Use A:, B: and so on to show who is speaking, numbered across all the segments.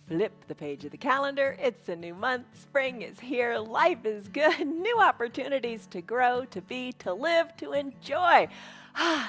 A: Flip the page of the calendar. It's a new month. Spring is here. Life is good. New opportunities to grow, to be, to live, to enjoy.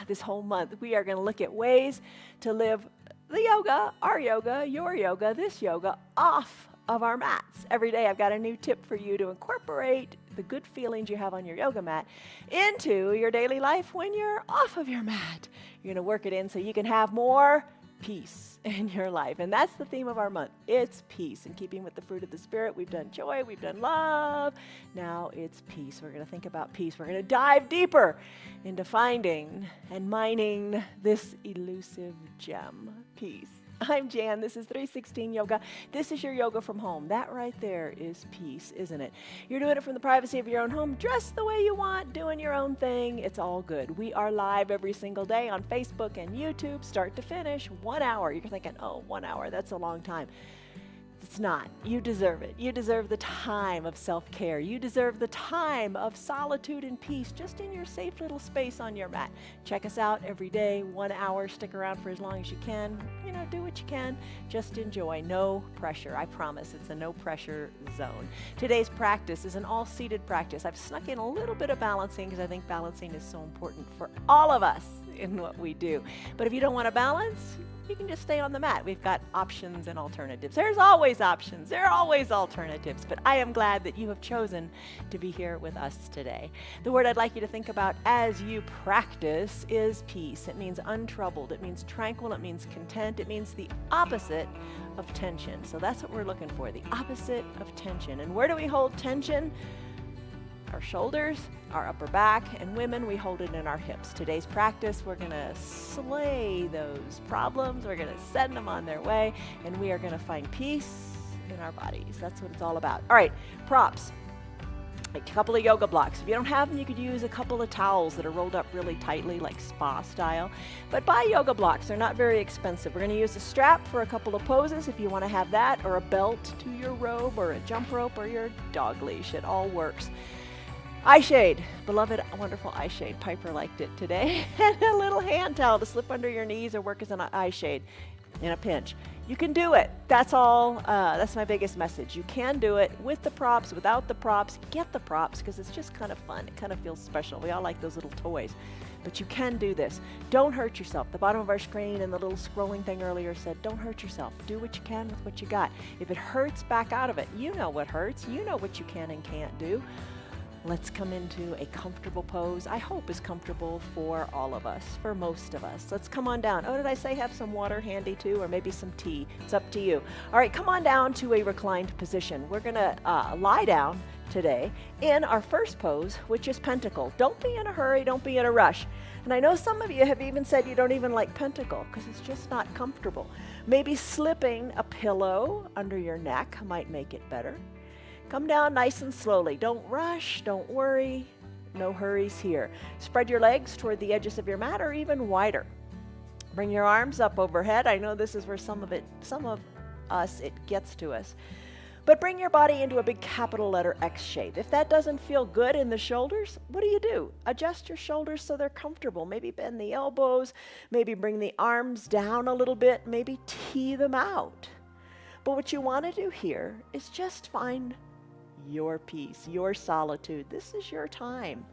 A: This whole month, we are going to look at ways to live the yoga, our yoga, your yoga, this yoga off of our mats. Every day, I've got a new tip for you to incorporate the good feelings you have on your yoga mat into your daily life when you're off of your mat. You're going to work it in so you can have more peace in your life. And that's the theme of our month. It's peace. In keeping with the fruit of the Spirit, we've done joy, we've done love. Now it's peace. We're going to think about peace. We're going to dive deeper into finding and mining this elusive gem, peace. I'm Jan. This is 316 Yoga. This is your yoga from home. That right there is peace, isn't it? You're doing it from the privacy of your own home, dressed the way you want, doing your own thing. It's all good. We are live every single day on Facebook and YouTube, start to finish, 1 hour. You're thinking, oh, 1 hour, that's a long time. It's not. You deserve it. You deserve the time of self-care. You deserve the time of solitude and peace just in your safe little space on your mat. Check us out every day, 1 hour. Stick around for as long as you can. You know, do what you can. Just enjoy. No pressure. I promise it's a no pressure zone. Today's practice is an all-seated practice. I've snuck in a little bit of balancing because I think balancing is so important for all of us in what we do. But if you don't want to balance, you can just stay on the mat. We've got options and alternatives. There's always options. There are always alternatives. But I am glad that you have chosen to be here with us today. The word I'd like you to think about as you practice is peace. It means untroubled. It means tranquil. It means content. It means the opposite of tension. So that's what we're looking for, the opposite of tension. And where do we hold tension? Our shoulders, our upper back, and women, we hold it in our hips. Today's practice, we're going to slay those problems. We're going to send them on their way, and we are going to find peace in our bodies. That's what it's all about. All right, props. A couple of yoga blocks. If you don't have them, you could use a couple of towels that are rolled up really tightly, like spa style. But buy yoga blocks. They're not very expensive. We're going to use a strap for a couple of poses if you want to have that, or a belt to your robe, or a jump rope, or your dog leash. It all works. Eye shade, beloved, wonderful eye shade. Piper liked it today. And a little hand towel to slip under your knees or work as an eye shade in a pinch. You can do it. That's all. That's my biggest message. You can do it with the props, without the props. Get the props because it's just kind of fun. It kind of feels special. We all like those little toys. But you can do this. Don't hurt yourself. The bottom of our screen and the little scrolling thing earlier said, don't hurt yourself. Do what you can with what you got. If it hurts, back out of it. You know what hurts. You know what you can and can't do. Let's come into a comfortable pose. I hope is comfortable for all of us, for most of us. Let's come on down. Oh, did I say have some water handy too, or maybe some tea? It's up to you. All right, come on down to a reclined position. We're gonna lie down today in our first pose, which is pentacle. Don't be in a hurry, don't be in a rush. And I know some of you have even said you don't even like pentacle because it's just not comfortable. Maybe slipping a pillow under your neck might make it better. Come down nice and slowly. Don't rush, don't worry. No hurries here. Spread your legs toward the edges of your mat or even wider. Bring your arms up overhead. I know this is where some of us, it gets to us. But bring your body into a big capital letter X shape. If that doesn't feel good in the shoulders, what do? Adjust your shoulders so they're comfortable. Maybe bend the elbows, maybe bring the arms down a little bit, maybe tee them out. But what you want to do here is just find your peace, your solitude. This is your time.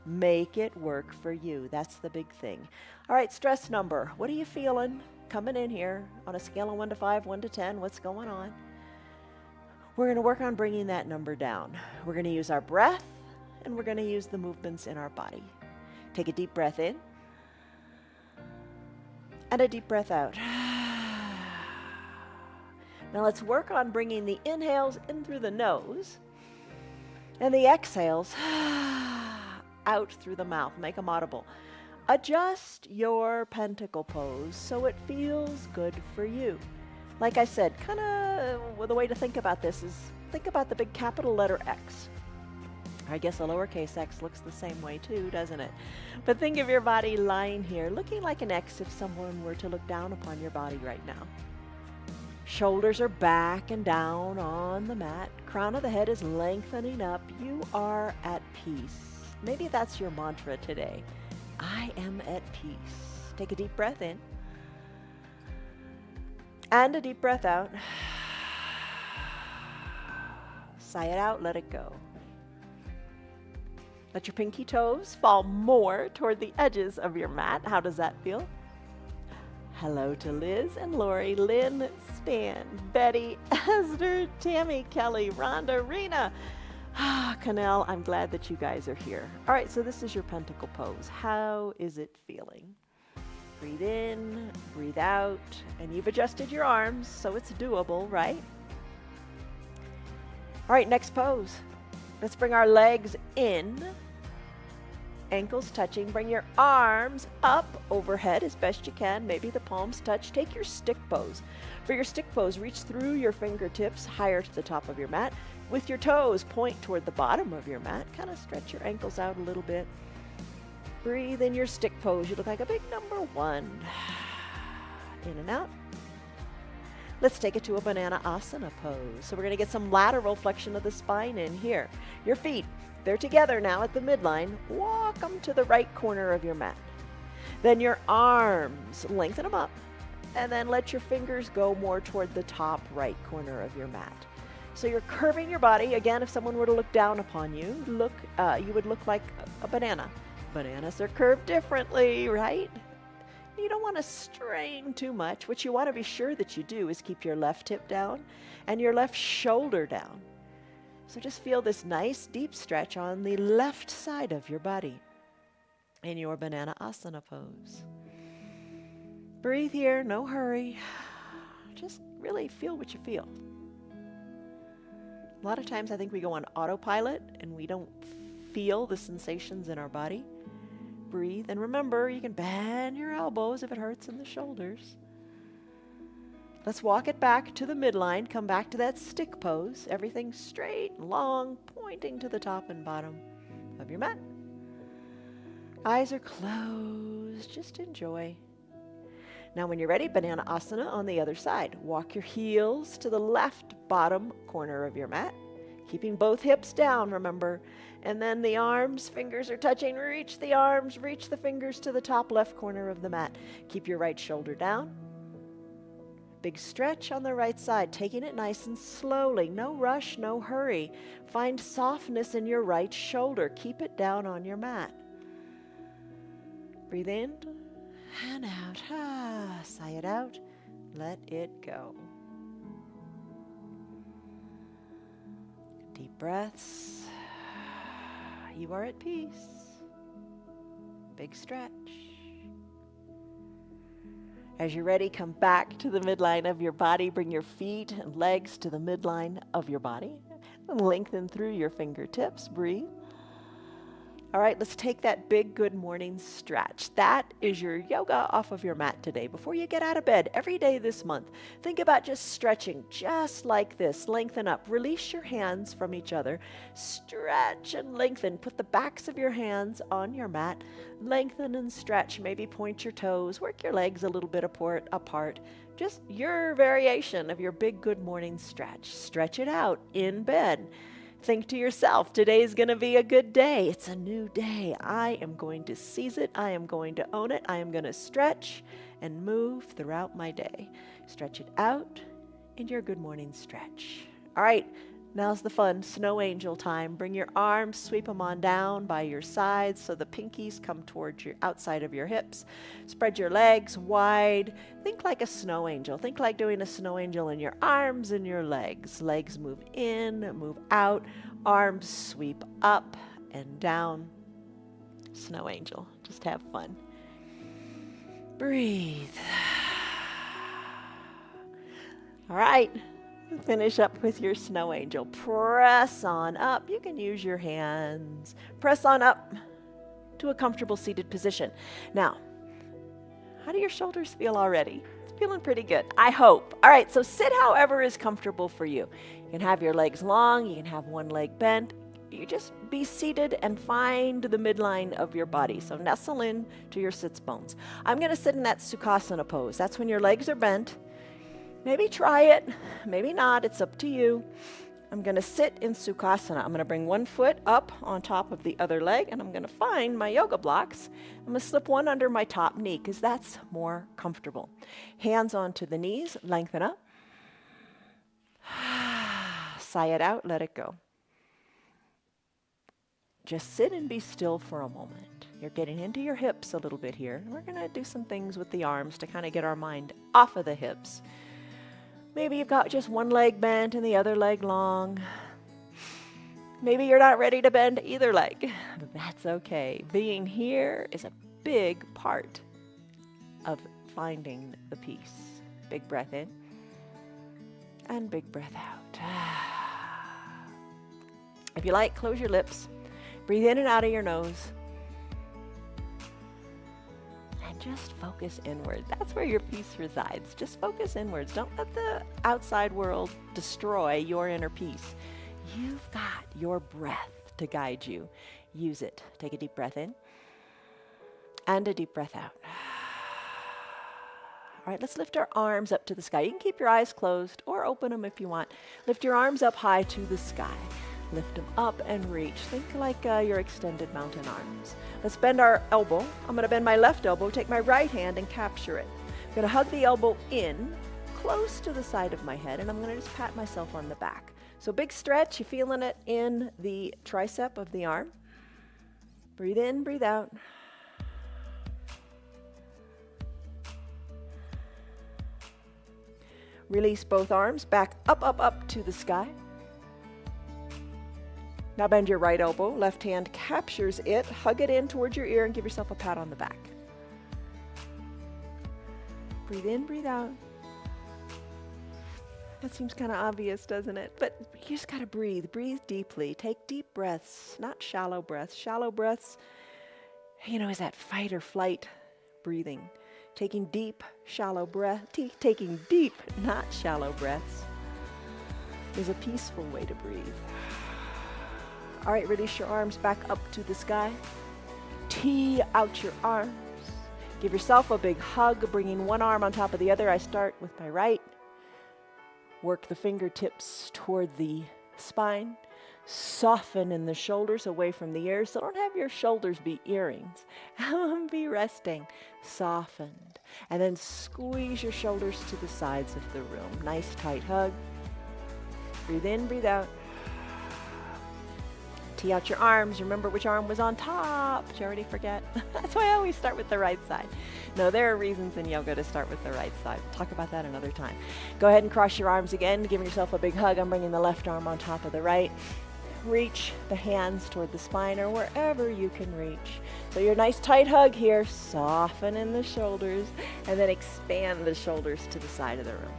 A: Make it work for you. That's the big thing. All right, stress number. What are you feeling coming in here on a scale of 1 to 5, 1 to 10? What's going on? We're going to work on bringing that number down. We're going to use our breath, and we're going to use the movements in our body. Take a deep breath in, and a deep breath out. Now let's work on bringing the inhales in through the nose and the exhales out through the mouth. Make them audible. Adjust your pentacle pose so it feels good for you. Like I said, kind of the way to think about this is think about the big capital letter X. I guess a lowercase x looks the same way too, doesn't it? But think of your body lying here, looking like an X if someone were to look down upon your body right now. Shoulders are back and down on the mat. Crown of the head is lengthening up. You are at peace. Maybe that's your mantra today. I am at peace. Take a deep breath in. And a deep breath out. Sigh it out, let it go. Let your pinky toes fall more toward the edges of your mat. How does that feel? Hello to Liz and Lori, Lynn, Stan, Betty, Esther, Tammy, Kelly, Rhonda, Rena, Canel. I'm glad that you guys are here. All right, so this is your pentacle pose. How is it feeling? Breathe in, breathe out, and you've adjusted your arms, so it's doable, right? All right, next pose. Let's bring our legs in, ankles touching. Bring your arms up overhead as best you can. Maybe the palms touch. Take your stick pose. For your stick pose, reach through your fingertips higher to the top of your mat. With your toes, point toward the bottom of your mat. Kind of stretch your ankles out a little bit. Breathe in your stick pose. You look like a big number 1. In and out. Let's take it to a banana asana pose. So we're going to get some lateral flexion of the spine in here. Your feet, they're together now at the midline. Walk them to the right corner of your mat. Then your arms, lengthen them up. And then let your fingers go more toward the top right corner of your mat. So you're curving your body. Again, if someone were to look down upon you, you would look like a banana. Bananas are curved differently, right? You don't want to strain too much. What you want to be sure that you do is keep your left hip down and your left shoulder down. So just feel this nice deep stretch on the left side of your body in your banana asana pose. Breathe here, no hurry. Just really feel what you feel. A lot of times I think we go on autopilot and we don't feel the sensations in our body. Breathe, and remember, you can bend your elbows if it hurts in the shoulders. Let's walk it back to the midline. Come back to that stick pose. Everything straight and long, pointing to the top and bottom of your mat. Eyes are closed. Just enjoy. Now when you're ready, banana asana on the other side. Walk your heels to the left bottom corner of your mat. Keeping both hips down, remember. And then the arms, fingers are touching. Reach the arms, reach the fingers to the top left corner of the mat. Keep your right shoulder down. Big stretch on the right side, taking it nice and slowly. No rush, no hurry. Find softness in your right shoulder. Keep it down on your mat. Breathe in and out. Sigh it out. Let it go. Deep breaths. You are at peace. Big stretch. As you're ready, come back to the midline of your body. Bring your feet and legs to the midline of your body. And lengthen through your fingertips. Breathe. All right, let's take that big good morning stretch. That is your yoga off of your mat today. Before you get out of bed every day this month, think about just stretching just like this. Lengthen up. Release your hands from each other. Stretch and lengthen. Put the backs of your hands on your mat. Lengthen and stretch. Maybe point your toes. Work your legs a little bit apart. Just your variation of your big good morning stretch. Stretch it out in bed. Think to yourself, today's going to be a good day. It's a new day. I am going to seize it. I am going to own it. I am going to stretch and move throughout my day. Stretch it out in your good morning stretch. All right, now's the fun snow angel time. Bring your arms, sweep them on down by your sides so the pinkies come towards your outside of your hips. Spread your legs wide. Think like a snow angel. Think like doing a snow angel in your arms and your legs. Legs move in, move out. Arms sweep up and down. Snow angel. Just have fun. Breathe. All right. Finish up with your snow angel. Press on up. You can use your hands. Press on up to a comfortable seated position. Now, how do your shoulders feel already? It's feeling pretty good, I hope. All right, so sit however is comfortable for you. You can have your legs long. You can have one leg bent. You just be seated and find the midline of your body. So nestle in to your sits bones. I'm going to sit in that Sukhasana pose. That's when your legs are bent. Maybe try it, maybe not, it's up to you. I'm going to sit in Sukhasana. I'm going to bring one foot up on top of the other leg, and I'm going to find my yoga blocks. I'm going to slip one under my top knee because that's more comfortable. Hands onto the knees, lengthen up. Sigh it out, let it go. just sit and be still for a moment. You're getting into your hips a little bit here. We're going to do some things with the arms to kind of get our mind off of the hips. Maybe you've got just one leg bent and the other leg long. Maybe you're not ready to bend either leg. That's okay. Being here is a big part of finding the peace. Big breath in and big breath out. If you like, close your lips. Breathe in and out of your nose. And just focus inward. That's where your peace resides. Just focus inwards. Don't let the outside world destroy your inner peace. You've got your breath to guide you. Use it. Take a deep breath in and a deep breath out. All right, let's lift our arms up to the sky. You can keep your eyes closed or open them if you want. Lift your arms up high to the sky. Lift them up and reach. Think like your extended mountain arms. Let's bend our elbow. I'm going to bend my left elbow, take my right hand and capture it. I'm going to hug the elbow in, close to the side of my head, and I'm going to just pat myself on the back. So big stretch, you feeling it in the tricep of the arm. Breathe in, breathe out. Release both arms, back up, up, up to the sky. Now bend your right elbow, left hand captures it, hug it in towards your ear and give yourself a pat on the back. Breathe in, breathe out. That seems kind of obvious, doesn't it? But you just got to breathe. Breathe deeply. Take deep breaths, not shallow breaths. Shallow breaths, is that fight or flight breathing. Taking deep, shallow breath, taking deep, not shallow breaths is a peaceful way to breathe. All right, release your arms back up to the sky. Tee out your arms. Give yourself a big hug, bringing one arm on top of the other. I start with my right. Work the fingertips toward the spine. Soften in the shoulders away from the ears. So don't have your shoulders be earrings. Be resting. Softened. And then squeeze your shoulders to the sides of the room. Nice tight hug. Breathe in, breathe out. Tee out your arms. Remember which arm was on top. Did you already forget? That's why I always start with the right side. No, there are reasons in yoga to start with the right side. We'll talk about that another time. Go ahead and cross your arms again, giving yourself a big hug. I'm bringing the left arm on top of the right. Reach the hands toward the spine or wherever you can reach. So your nice tight hug here. Soften in the shoulders and then expand the shoulders to the side of the room.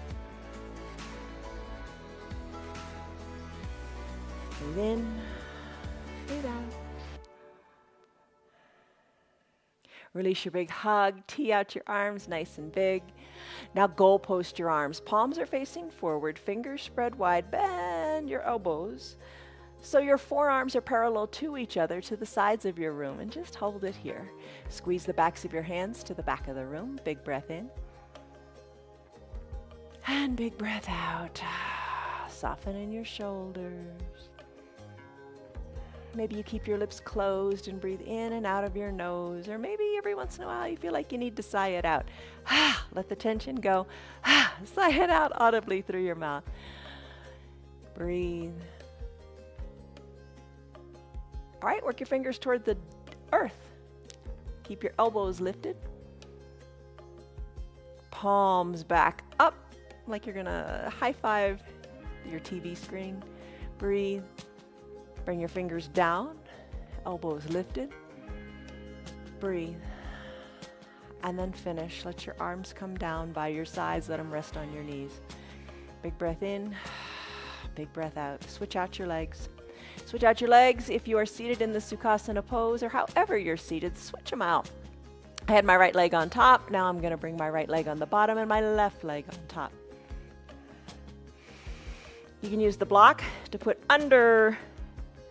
A: Breathe in. Breathe out. Release your big hug. Tee out your arms nice and big. Now goal post your arms. Palms are facing forward. Fingers spread wide. Bend your elbows so your forearms are parallel to each other to the sides of your room. And just hold it here. Squeeze the backs of your hands to the back of the room. Big breath in. And big breath out. Soften in your shoulders. Maybe you keep your lips closed and breathe in and out of your nose. Or maybe every once in a while you feel like you need to sigh it out. Let the tension go. Sigh it out audibly through your mouth. Breathe. All right, work your fingers toward the earth. Keep your elbows lifted. Palms back up like you're going to high five your TV screen. Breathe. Bring your fingers down, elbows lifted. Breathe. And then finish. Let your arms come down by your sides. Let them rest on your knees. Big breath in, big breath out. Switch out your legs. Switch out your legs if you are seated in the Sukhasana pose or however you're seated. Switch them out. I had my right leg on top. Now I'm going to bring my right leg on the bottom and my left leg on top. You can use the block to put under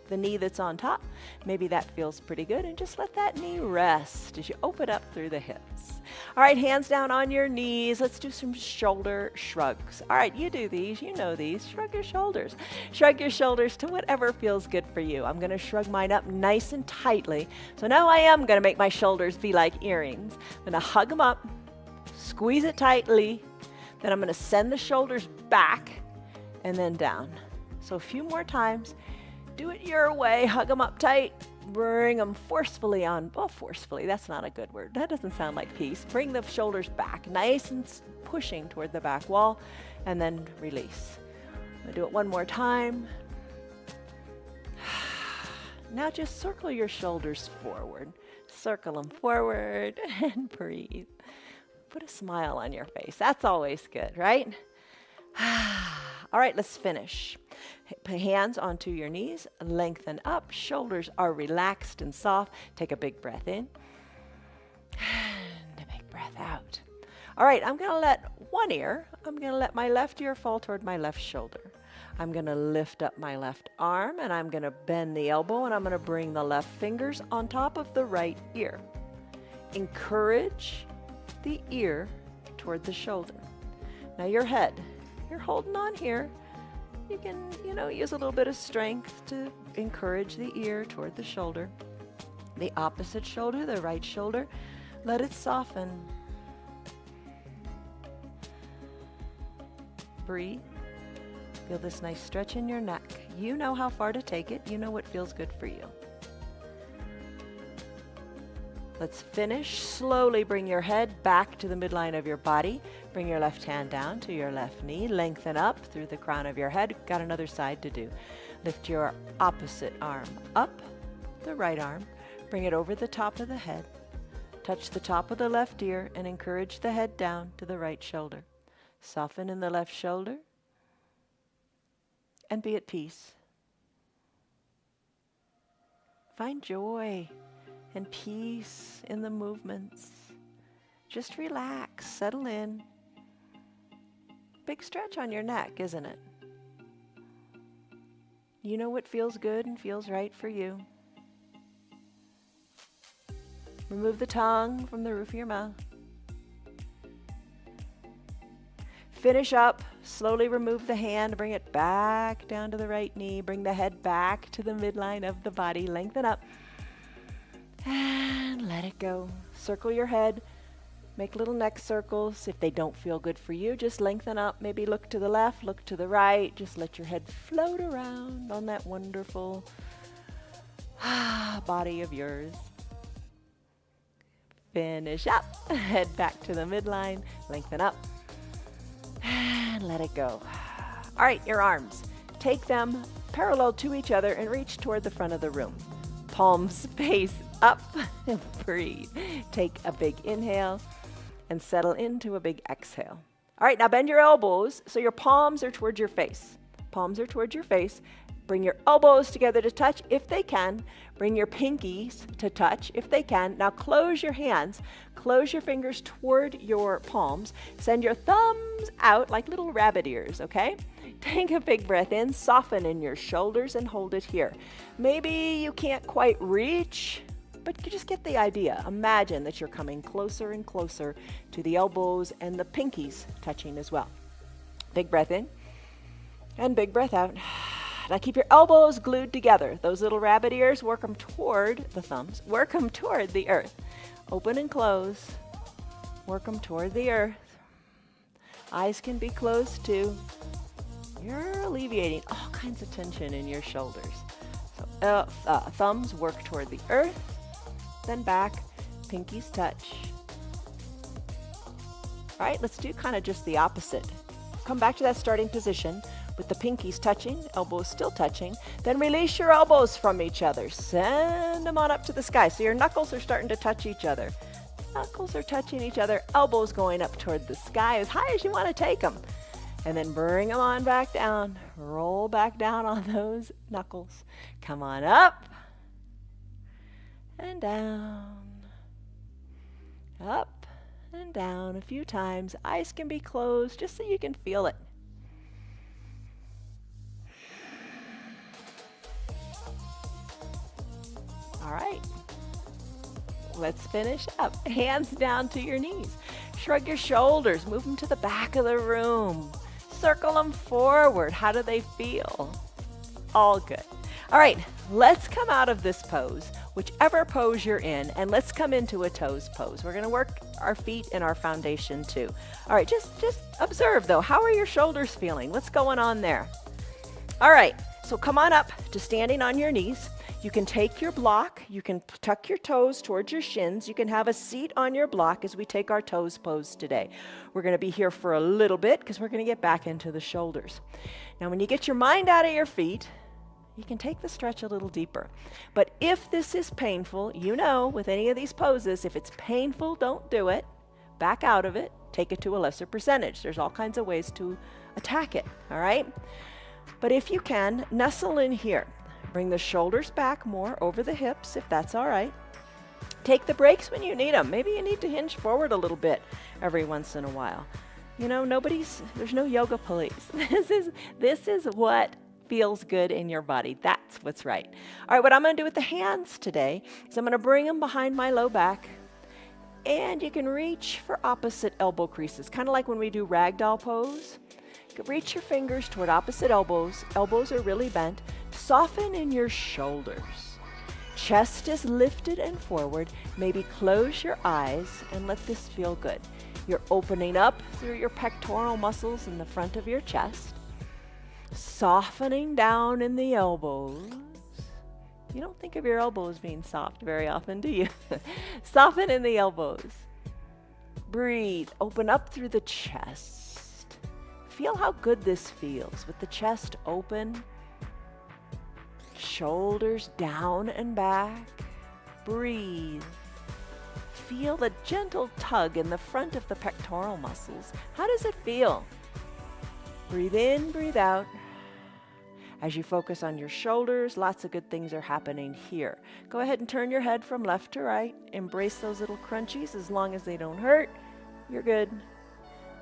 A: the knee that's on top. Maybe that feels pretty good, and just let that knee rest as you open up through the hips. All right, hands down on your knees. Let's do some shoulder shrugs. All right, you do these, you know these. Shrug your shoulders. Shrug your shoulders to whatever feels good for you. I'm going to shrug mine up nice and tightly. So now I am going to make my shoulders be like earrings. I'm going to hug them up, squeeze it tightly, then I'm going to send the shoulders back and then down. So a few more times. Do it your way. Hug them up tight. Bring them forcefully on. Oh, forcefully, that's not a good word. That doesn't sound like peace. Bring the shoulders back, nice and pushing toward the back wall, and then release. I'm gonna do it one more time. Now just circle your shoulders forward. Circle them forward and breathe. Put a smile on your face. That's always good, right? All right, let's finish. Put hands onto your knees, lengthen up, shoulders are relaxed and soft. Take a big breath in and a big breath out. All right, I'm gonna let my left ear fall toward my left shoulder. I'm gonna lift up my left arm and I'm gonna bend the elbow and I'm gonna bring the left fingers on top of the right ear. Encourage the ear toward the shoulder. Now your head, you're holding on here. You can, use a little bit of strength to encourage the ear toward the shoulder. The opposite shoulder, the right shoulder, let it soften. Breathe. Feel this nice stretch in your neck. You know how far to take it. You know what feels good for you. Let's finish. Slowly bring your head back to the midline of your body. Bring your left hand down to your left knee. Lengthen up through the crown of your head. Got another side to do. Lift your opposite arm up, the right arm. Bring it over the top of the head. Touch the top of the left ear and encourage the head down to the right shoulder. Soften in the left shoulder and be at peace. Find joy and peace in the movements. Just relax, settle in. Big stretch on your neck, isn't it? You know what feels good and feels right for you. Remove the tongue from the roof of your mouth. Finish up. Slowly remove the hand. Bring it back down to the right knee. Bring the head back to the midline of the body. Lengthen up. And let it go. Circle your head. Make little neck circles. If they don't feel good for you, just lengthen up. Maybe look to the left, look to the right. Just let your head float around on that wonderful body of yours. Finish up. Head back to the midline. Lengthen up. And let it go. All right, your arms. Take them parallel to each other and reach toward the front of the room. Palms face up. Breathe. Take a big inhale and settle into a big exhale. All right, now bend your elbows so your palms are towards your face. Palms are towards your face. Bring your elbows together to touch if they can. Bring your pinkies to touch if they can. Now close your hands. Close your fingers toward your palms. Send your thumbs out like little rabbit ears, okay? Take a big breath in. Soften in your shoulders and hold it here. Maybe you can't quite reach, but you just get the idea. Imagine that you're coming closer and closer to the elbows and the pinkies touching as well. Big breath in and big breath out. Now keep your elbows glued together. Those little rabbit ears, work them toward the thumbs. Work them toward the earth. Open and close. Work them toward the earth. Eyes can be closed too. You're alleviating all kinds of tension in your shoulders. So thumbs work toward the earth, then back, pinkies touch. All right, let's do kind of just the opposite. Come back to that starting position with the pinkies touching, elbows still touching. Then release your elbows from each other. Send them on up to the sky. So your knuckles are starting to touch each other. Knuckles are touching each other. Elbows going up toward the sky as high as you want to take them. And then bring them on back down. Roll back down on those knuckles. Come on up and down. Up and down a few times. Eyes can be closed just so you can feel it. All right, let's finish up. Hands down to your knees. Shrug your shoulders, move them to the back of the room. Circle them forward. How do they feel? All good. All right, let's come out of this pose, whichever pose you're in, and let's come into a toes pose. We're gonna work our feet and our foundation too. All right, just observe though. How are your shoulders feeling? What's going on there? All right, so come on up to standing on your knees. You can take your block, you can tuck your toes towards your shins, you can have a seat on your block as we take our toes pose today. We're going to be here for a little bit because we're going to get back into the shoulders. Now when you get your mind out of your feet, you can take the stretch a little deeper. But if this is painful, you know with any of these poses, if it's painful, don't do it. Back out of it, take it to a lesser percentage. There's all kinds of ways to attack it, all right? But if you can, nestle in here. Bring the shoulders back more over the hips, if that's all right. Take the breaks when you need them. Maybe you need to hinge forward a little bit every once in a while. You know, there's no yoga police. This is what feels good in your body. That's what's right. All right, what I'm going to do with the hands today is I'm going to bring them behind my low back, and you can reach for opposite elbow creases, kind of like when we do ragdoll pose. You can reach your fingers toward opposite elbows. Elbows are really bent. Soften in your shoulders. Chest is lifted and forward. Maybe close your eyes and let this feel good. You're opening up through your pectoral muscles in the front of your chest. Softening down in the elbows. You don't think of your elbows being soft very often, do you? Soften in the elbows. Breathe. Open up through the chest. Feel how good this feels with the chest open. Shoulders down and back. Breathe. Feel the gentle tug in the front of the pectoral muscles. How does it feel? Breathe in, breathe out. As you focus on your shoulders, lots of good things are happening here. Go ahead and turn your head from left to right. Embrace those little crunchies as long as they don't hurt. You're good.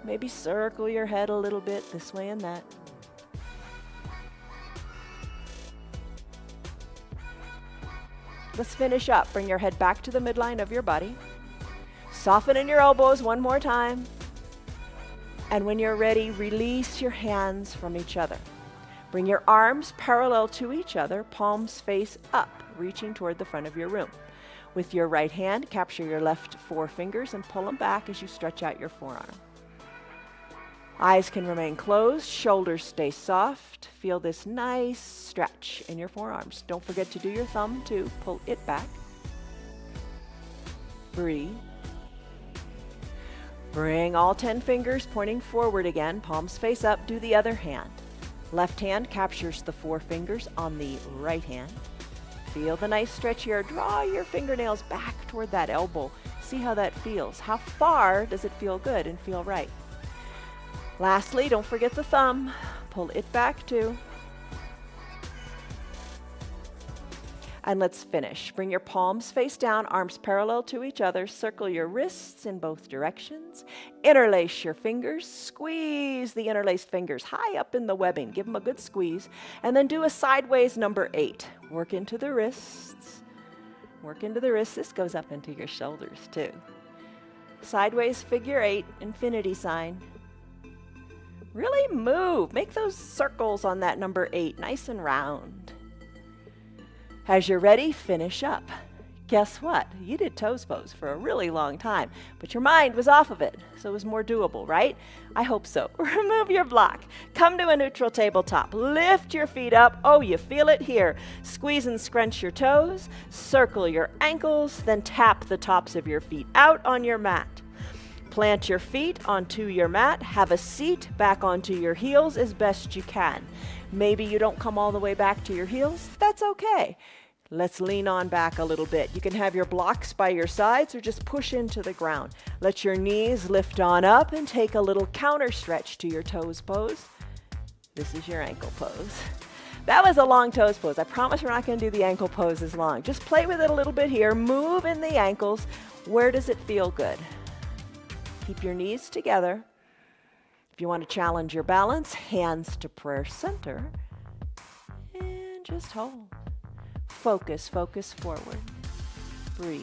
A: Maybe circle your head a little bit this way and that. Let's finish up. Bring your head back to the midline of your body. Soften in your elbows one more time. And when you're ready, release your hands from each other. Bring your arms parallel to each other, palms face up, reaching toward the front of your room. With your right hand, capture your left forefingers and pull them back as you stretch out your forearm. Eyes can remain closed, shoulders stay soft. Feel this nice stretch in your forearms. Don't forget to do your thumb too. Pull it back. Breathe. Bring all 10 fingers pointing forward again, palms face up. Do the other hand. Left hand captures the 4 fingers on the right hand. Feel the nice stretch here. Draw your fingernails back toward that elbow. See how that feels. How far does it feel good and feel right? Lastly, don't forget the thumb. Pull it back too. And let's finish. Bring your palms face down, arms parallel to each other. Circle your wrists in both directions. Interlace your fingers. Squeeze the interlaced fingers high up in the webbing. Give them a good squeeze. And then do a sideways number 8. Work into the wrists. Work into the wrists. This goes up into your shoulders too. Sideways figure 8, infinity sign. Really move. Make those circles on that number 8 nice and round. As you're ready, finish up. Guess what? You did toes pose for a really long time, but your mind was off of it, so it was more doable, right? I hope so. Remove your block. Come to a neutral tabletop. Lift your feet up. Oh, you feel it here. Squeeze and scrunch your toes. Circle your ankles, then tap the tops of your feet out on your mat. Plant your feet onto your mat. Have a seat back onto your heels as best you can. Maybe you don't come all the way back to your heels. That's okay. Let's lean on back a little bit. You can have your blocks by your sides or just push into the ground. Let your knees lift on up and take a little counter stretch to your toes pose. This is your ankle pose. That was a long toes pose. I promise we're not going to do the ankle pose as long. Just play with it a little bit here. Move in the ankles. Where does it feel good? Keep your knees together. If you want to challenge your balance, hands to prayer center. And just hold. Focus, focus forward. Breathe.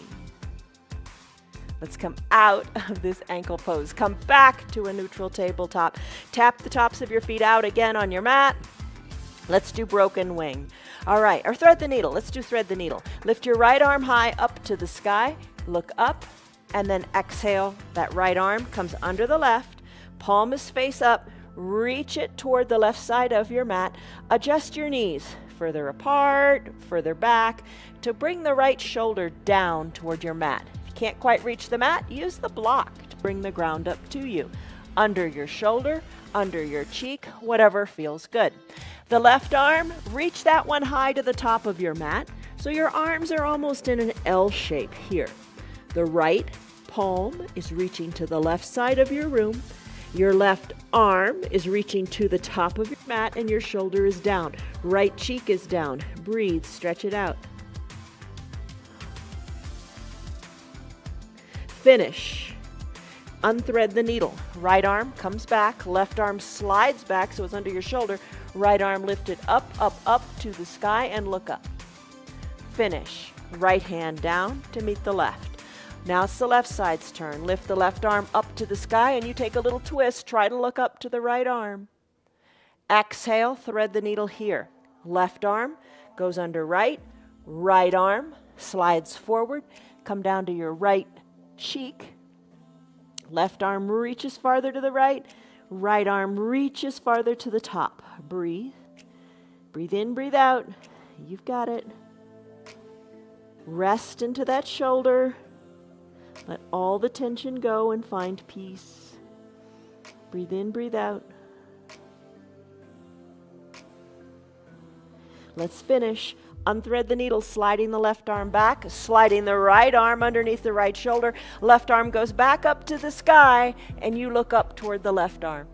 A: Let's come out of this ankle pose. Come back to a neutral tabletop. Tap the tops of your feet out again on your mat. Let's do broken wing. All right, or thread the needle. Let's do thread the needle. Lift your right arm high up to the sky. Look up, and then exhale. That right arm comes under the left. Palm is face up. Reach it toward the left side of your mat. Adjust your knees. further apart, further back, to bring the right shoulder down toward your mat. If you can't quite reach the mat, use the block to bring the ground up to you. Under your shoulder, under your cheek, whatever feels good. The left arm, reach that one high to the top of your mat, so your arms are almost in an L shape here. The right palm is reaching to the left side of your room. Your left arm is reaching to the top of your mat and your shoulder is down. Right cheek is down. Breathe, stretch it out. Finish. Unthread the needle. Right arm comes back, left arm slides back so it's under your shoulder. Right arm lifted up, up, up to the sky and look up. Finish. Right hand down to meet the left. Now it's the left side's turn. Lift the left arm up to the sky and you take a little twist. Try to look up to the right arm. Exhale, thread the needle here. Left arm goes under right. Right arm slides forward. Come down to your right cheek. Left arm reaches farther to the right. Right arm reaches farther to the top. Breathe. Breathe in, breathe out. You've got it. Rest into that shoulder. Let all the tension go and find peace. Breathe in, breathe out. Let's finish. Unthread the needle, sliding the left arm back, sliding the right arm underneath the right shoulder. Left arm goes back up to the sky, and you look up toward the left arm.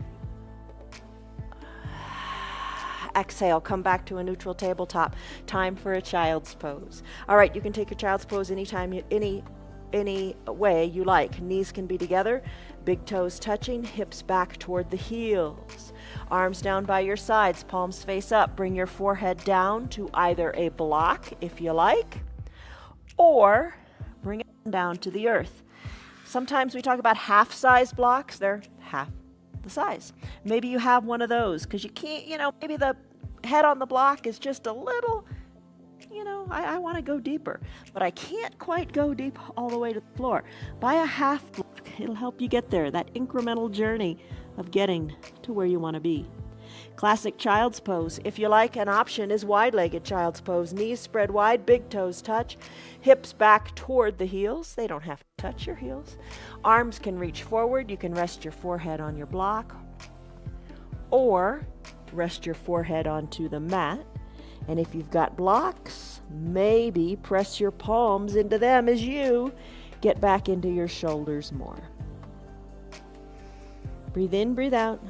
A: Exhale, come back to a neutral tabletop. Time for a child's pose. All right, you can take your child's pose anytime, any way you like. Knees can be together, big toes touching, hips back toward the heels. Arms down by your sides, palms face up. Bring your forehead down to either a block, if you like, or bring it down to the earth. Sometimes we talk about half-size blocks. They're half the size. Maybe you have one of those because you can't, maybe the head on the block is just a little, I want to go deeper, but I can't quite go deep all the way to the floor. Buy a half block. It'll help you get there, that incremental journey of getting to where you want to be. Classic child's pose, if you like. An option is wide-legged child's pose. Knees spread wide, big toes touch, hips back toward the heels. They don't have to touch your heels. Arms can reach forward. You can rest your forehead on your block or rest your forehead onto the mat. And if you've got blocks, maybe press your palms into them as you get back into your shoulders more. Breathe in, breathe out.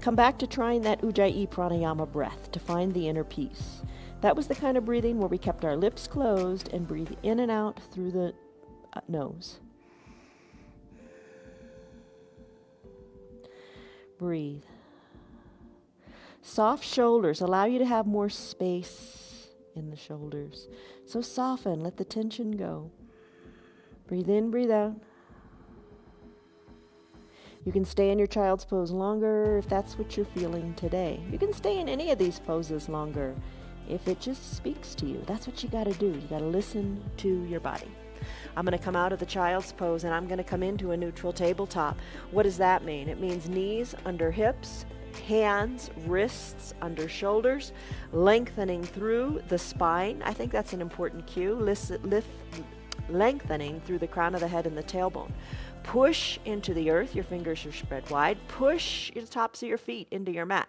A: Come back to trying that Ujjayi Pranayama breath to find the inner peace. That was the kind of breathing where we kept our lips closed and breathe in and out through the nose. Breathe. Soft shoulders allow you to have more space in the shoulders. So soften, let the tension go. Breathe in, breathe out. You can stay in your child's pose longer if that's what you're feeling today. You can stay in any of these poses longer if it just speaks to you. That's what you got to do. You got to listen to your body. I'm going to come out of the child's pose and I'm going to come into a neutral tabletop. What does that mean? It means knees under hips, hands, wrists under shoulders, lengthening through the spine. I think that's an important cue. Lengthening through the crown of the head and the tailbone. Push into the earth. Your fingers are spread wide. Push the tops of your feet into your mat.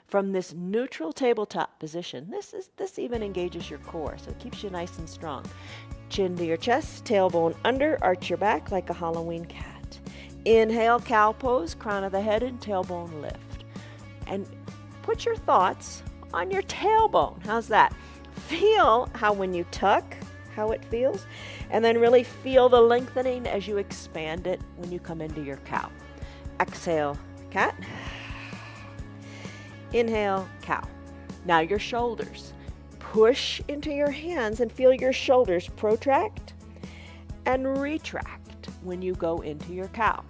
A: From this neutral tabletop position, this even engages your core, so it keeps you nice and strong. Chin to your chest, tailbone under, arch your back like a Halloween cat. Inhale, cow pose, crown of the head and tailbone lift. And put your thoughts on your tailbone. How's that? Feel how when you tuck, how it feels, and then really feel the lengthening as you expand it when you come into your cow. Exhale, cat. Inhale, cow. Now your shoulders. Push into your hands and feel your shoulders protract and retract when you go into your cow.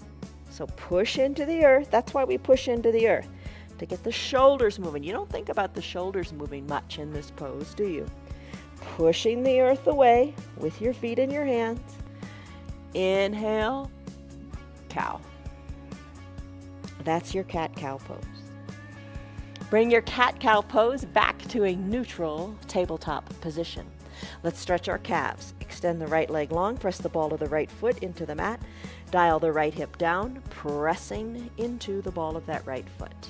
A: So push into the earth. That's why we push into the earth, to get the shoulders moving. You don't think about the shoulders moving much in this pose, do you? Pushing the earth away with your feet in your hands. Inhale, cow. That's your cat-cow pose. Bring your cat-cow pose back to a neutral tabletop position. Let's stretch our calves. Extend the right leg long, press the ball of the right foot into the mat. Dial the right hip down, pressing into the ball of that right foot.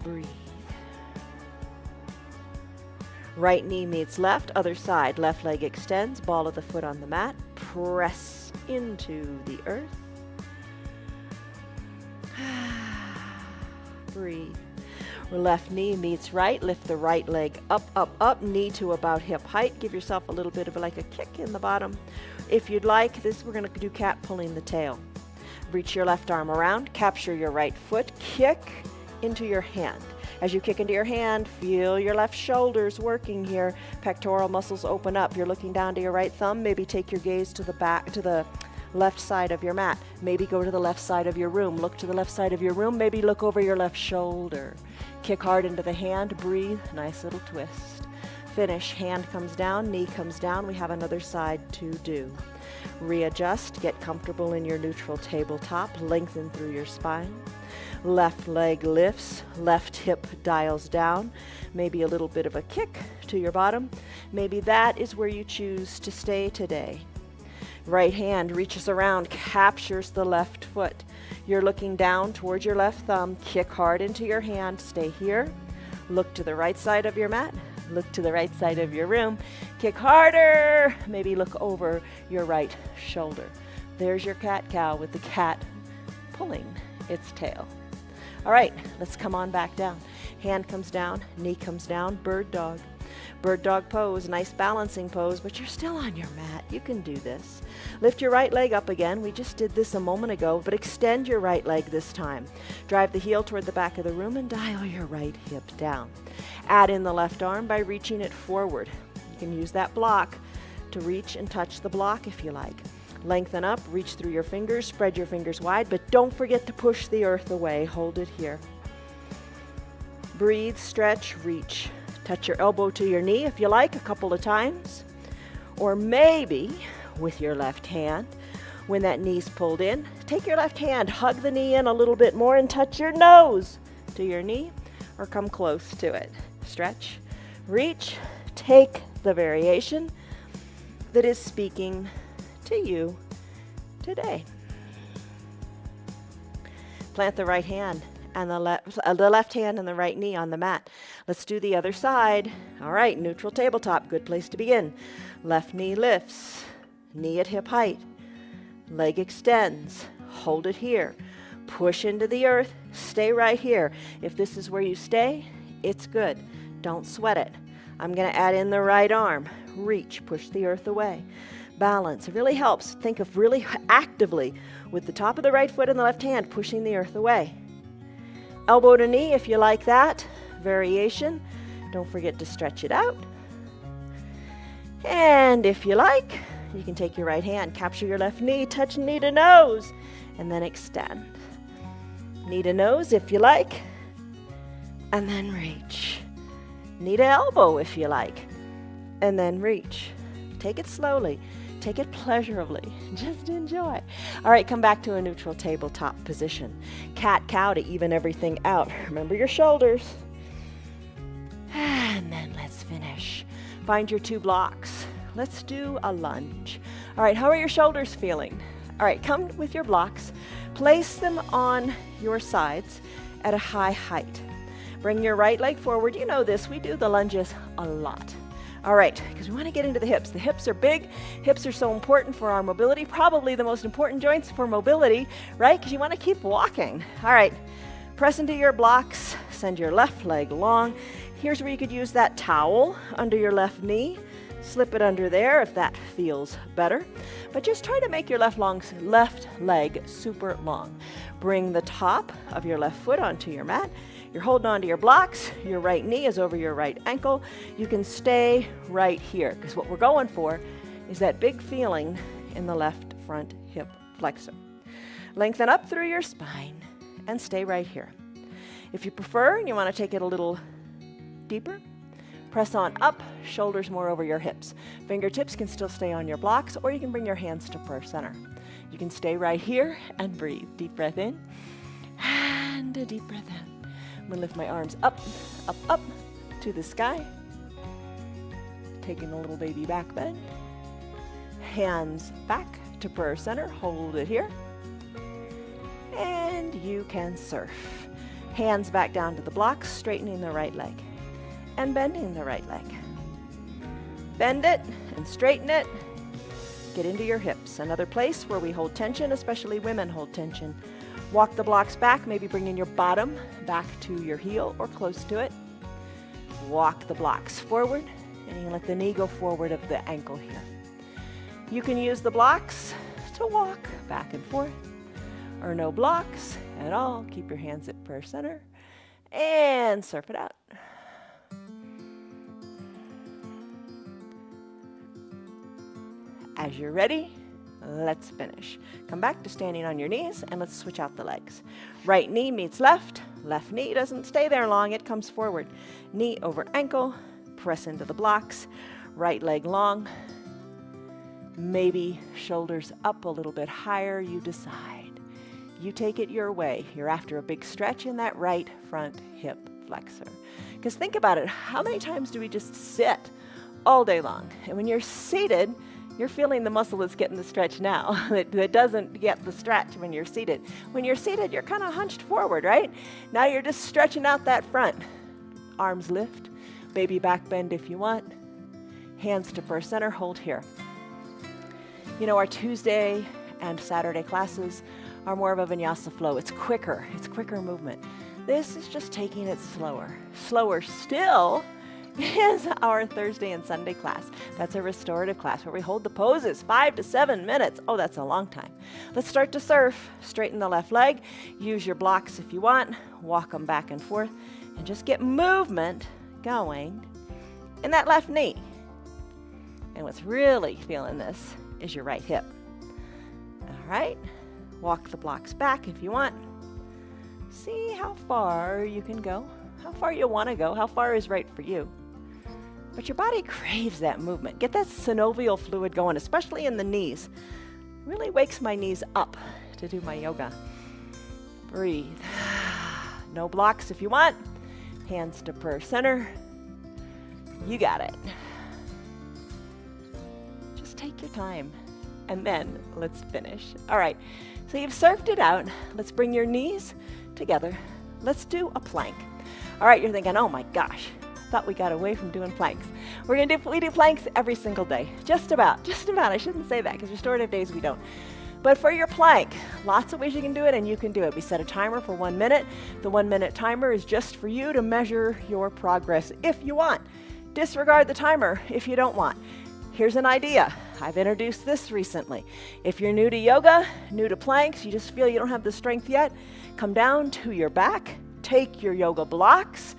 A: Breathe. Right knee meets left, other side. Left leg extends, ball of the foot on the mat. Press into the earth. Breathe. Left knee meets right. Lift the right leg up, up, up. Knee to about hip height. Give yourself a little bit of like a kick in the bottom. If you'd like, we're going to do cat pulling the tail. Reach your left arm around. Capture your right foot. Kick into your hand. As you kick into your hand, feel your left shoulders working here. Pectoral muscles open up. You're looking down to your right thumb. Maybe take your gaze to the back, to the left side of your mat. Maybe go to the left side of your room. Look to the left side of your room. Maybe look over your left shoulder. Kick hard into the hand. Breathe. Nice little twist. Finish. Hand comes down. Knee comes down. We have another side to do. Readjust. Get comfortable in your neutral tabletop. Lengthen through your spine. Left leg lifts. Left hip dials down. Maybe a little bit of a kick to your bottom. Maybe that is where you choose to stay today. Right hand reaches around, captures the left foot. You're looking down towards your left thumb. Kick hard into your hand. Stay here. Look to the right side of your mat. Look to the right side of your room. Kick harder. Maybe look over your right shoulder. There's your cat-cow with the cat pulling its tail. All right, let's come on back down. Hand comes down, knee comes down, bird dog. Bird dog pose, nice balancing pose, but you're still on your mat. You can do this. Lift your right leg up again. We just did this a moment ago, but extend your right leg this time. Drive the heel toward the back of the room and dial your right hip down. Add in the left arm by reaching it forward. You can use that block to reach and touch the block if you like. Lengthen up, reach through your fingers, spread your fingers wide, but don't forget to push the earth away. Hold it here. Breathe, stretch, reach. Touch your elbow to your knee if you like, a couple of times. Or maybe with your left hand, when that knee's pulled in, take your left hand, hug the knee in a little bit more and touch your nose to your knee or come close to it. Stretch, reach, take the variation that is speaking to you today. Plant the right hand and the left hand and the right knee on the mat. Let's do the other side. All right, neutral tabletop, good place to begin. Left knee lifts, knee at hip height, leg extends, hold it here. Push into the earth, stay right here. If this is where you stay, it's good. Don't sweat it. I'm gonna add in the right arm. Reach, push the earth away. Balance, it really helps. Think of really actively with the top of the right foot and the left hand pushing the earth away. Elbow to knee if you like that variation. Don't forget to stretch it out. And if you like, you can take your right hand, capture your left knee, touch knee to nose, and then extend. Knee to nose if you like, and then reach. Knee to elbow if you like, and then reach. Take it slowly. Take it pleasurably. Just enjoy. All right, come back to a neutral tabletop position. Cat-cow to even everything out. Remember your shoulders. And then let's finish. Find your 2 blocks. Let's do a lunge. All right, how are your shoulders feeling? All right, come with your blocks. Place them on your sides at a high height. Bring your right leg forward. You know this, we do the lunges a lot. All right, because we want to get into the hips. The hips are big. Hips are so important for our mobility, probably the most important joints for mobility, right? Because you want to keep walking. All right, press into your blocks. Send your left leg long. Here's where you could use that towel under your left knee. Slip it under there if that feels better. But just try to make your left leg super long. Bring the top of your left foot onto your mat. You're holding on to your blocks. Your right knee is over your right ankle. You can stay right here because what we're going for is that big feeling in the left front hip flexor. Lengthen up through your spine and stay right here. If you prefer and you want to take it a little deeper, press on up, shoulders more over your hips. Fingertips can still stay on your blocks, or you can bring your hands to prayer center. You can stay right here and breathe. Deep breath in and and a deep breath in. I'm going to lift my arms up, up, up to the sky. Taking a little baby back bend. Hands back to prayer center. Hold it here. And you can surf. Hands back down to the blocks, straightening the right leg and bending the right leg. Bend it and straighten it. Get into your hips. Another place where we hold tension, especially women hold tension. Walk the blocks back, maybe bringing your bottom back to your heel or close to it. Walk the blocks forward, and you let the knee go forward of the ankle here. You can use the blocks to walk back and forth, or no blocks at all. Keep your hands at prayer center and surf it out. As you're ready, let's finish. Come back to standing on your knees and let's switch out the legs. Right knee meets left. Left knee doesn't stay there long, it comes forward. Knee over ankle, press into the blocks. Right leg long. Maybe shoulders up a little bit higher, you decide. You take it your way. You're after a big stretch in that right front hip flexor. Because think about it, how many times do we just sit all day long? And when you're seated, you're feeling the muscle that's getting the stretch now. that doesn't get the stretch when you're seated. When you're seated, you're kind of hunched forward, right? Now you're just stretching out that front. Arms lift, baby back bend if you want. Hands to prayer center, hold here. You know, our Tuesday and Saturday classes are more of a vinyasa flow. It's quicker movement. This is just taking it slower. Slower still is our Thursday and Sunday class. That's a restorative class where we hold the poses 5 to 7 minutes. Oh, that's a long time. Let's start to surf. Straighten the left leg. Use your blocks if you want. Walk them back and forth. And just get movement going in that left knee. And what's really feeling this is your right hip. All right. Walk the blocks back if you want. See how far you can go. How far you want to go. How far is right for you. But your body craves that movement. Get that synovial fluid going, especially in the knees. Really wakes my knees up to do my yoga. Breathe. No blocks if you want. Hands to prayer center. You got it. Just take your time. And then let's finish. All right. So you've surfed it out. Let's bring your knees together. Let's do a plank. All right, you're thinking, oh my gosh, thought we got away from doing planks. We do planks every single day. Just about. I shouldn't say that because restorative days we don't. But for your plank, lots of ways you can do it and you can do it. We set a timer for 1 minute. The 1 minute timer is just for you to measure your progress if you want. Disregard the timer if you don't want. Here's an idea. I've introduced this recently. If you're new to yoga, new to planks, you just feel you don't have the strength yet, come down to your back, take your yoga blocks,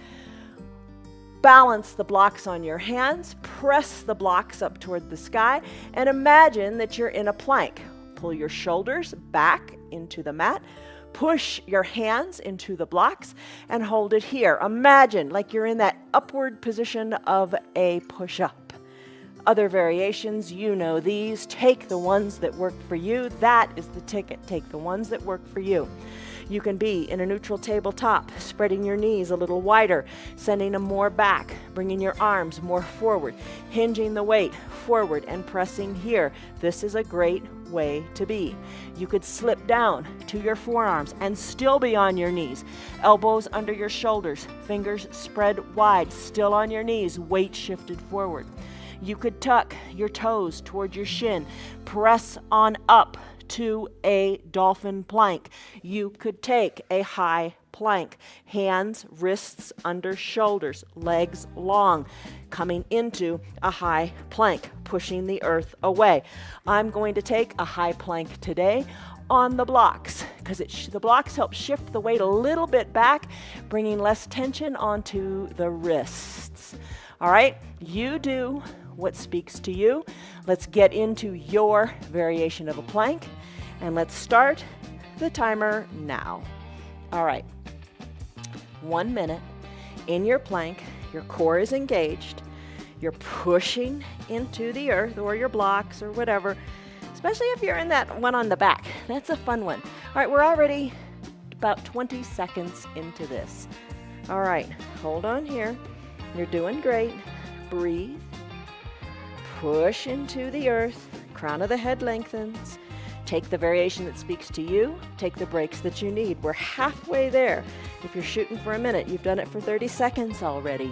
A: balance the blocks on your hands, press the blocks up toward the sky, and imagine that you're in a plank. Pull your shoulders back into the mat, push your hands into the blocks, and hold it here. Imagine like you're in that upward position of a push-up. Other variations, you know these. Take the ones that work for you. That is the ticket. Take the ones that work for you. You can be in a neutral tabletop, spreading your knees a little wider, sending them more back, bringing your arms more forward, hinging the weight forward and pressing here. This is a great way to be. You could slip down to your forearms and still be on your knees. Elbows under your shoulders, fingers spread wide, still on your knees, weight shifted forward. You could tuck your toes toward your shin, press on up to a dolphin plank. You could take a high plank, hands, wrists under shoulders, legs long, coming into a high plank, pushing the earth away. I'm going to take a high plank today on the blocks because the blocks help shift the weight a little bit back, bringing less tension onto the wrists. All right, you do what speaks to you. Let's get into your variation of a plank and let's start the timer now. All right, 1 minute in your plank, your core is engaged, you're pushing into the earth or your blocks or whatever, especially if you're in that one on the back. That's a fun one. All right, we're already about 20 seconds into this. All right, hold on here. You're doing great. Breathe. Push into the earth. Crown of the head lengthens. Take the variation that speaks to you. Take the breaks that you need. We're halfway there. If you're shooting for a minute, you've done it for 30 seconds already.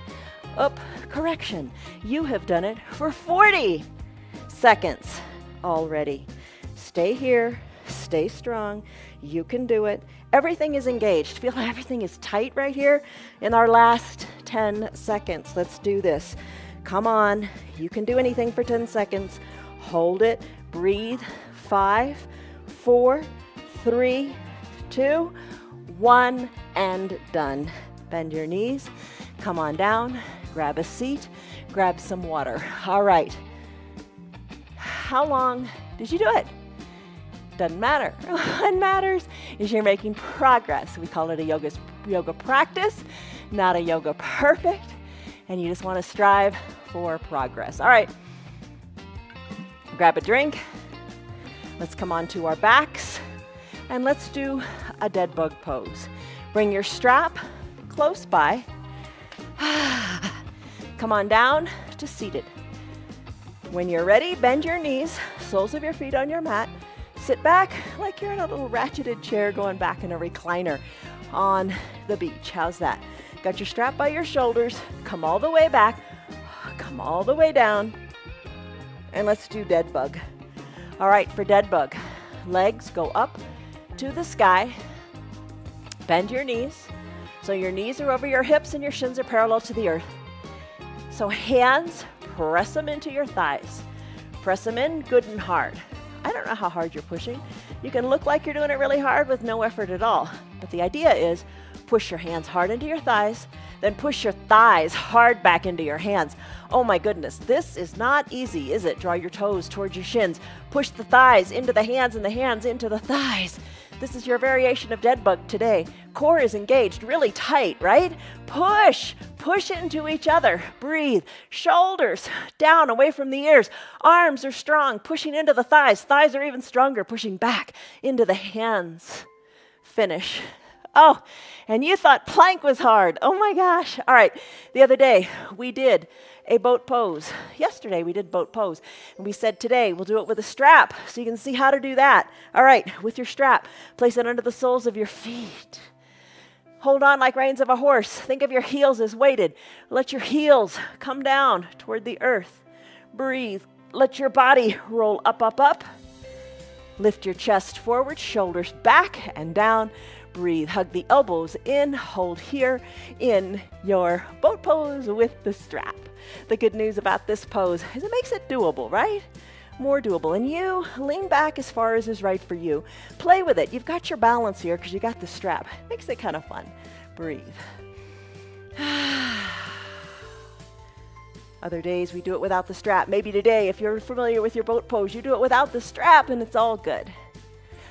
A: Correction. You have done it for 40 seconds already. Stay here. Stay strong. You can do it. Everything is engaged. Feel like everything is tight right here in our last 10 seconds. Let's do this. Come on. You can do anything for 10 seconds. Hold it. Breathe. 5, 4, 3, 2, 1, and done. Bend your knees. Come on down. Grab a seat. Grab some water. All right. How long did you do it? Doesn't matter. What matters is you're making progress. We call it a yoga practice, not a yoga perfect. And you just want to strive for progress. All right. Grab a drink. Let's come onto our backs and let's do a dead bug pose. Bring your strap close by. Come on down to seated. When you're ready, bend your knees, soles of your feet on your mat. Sit back like you're in a little ratcheted chair going back in a recliner on the beach. How's that? Got your strap by your shoulders. Come all the way back. Come all the way down. And let's do dead bug. All right, for dead bug, legs go up to the sky. Bend your knees. So your knees are over your hips and your shins are parallel to the earth. So hands, press them into your thighs. Press them in good and hard. I don't know how hard you're pushing. You can look like you're doing it really hard with no effort at all. But the idea is push your hands hard into your thighs, then push your thighs hard back into your hands. Oh my goodness, this is not easy, is it? Draw your toes towards your shins. Push the thighs into the hands and the hands into the thighs. This is your variation of dead bug today. Core is engaged, really tight, right? Push into each other. Breathe. Shoulders down, away from the ears. Arms are strong, pushing into the thighs. Thighs are even stronger, pushing back into the hands. Finish. Oh, and you thought plank was hard. Oh my gosh. All right. The other day, we did a boat pose. Yesterday, we did boat pose. And we said today, we'll do it with a strap so you can see how to do that. All right. With your strap, place it under the soles of your feet. Hold on like reins of a horse. Think of your heels as weighted. Let your heels come down toward the earth. Breathe. Let your body roll up, up, up. Lift your chest forward, shoulders back and down. Breathe, hug the elbows in, hold here in your boat pose with the strap. The good news about this pose is it makes it doable, right? More doable. And you lean back as far as is right for you. Play with it. You've got your balance here because you got the strap. Makes it kind of fun. Breathe. Other days we do it without the strap. Maybe today, if you're familiar with your boat pose, you do it without the strap and it's all good.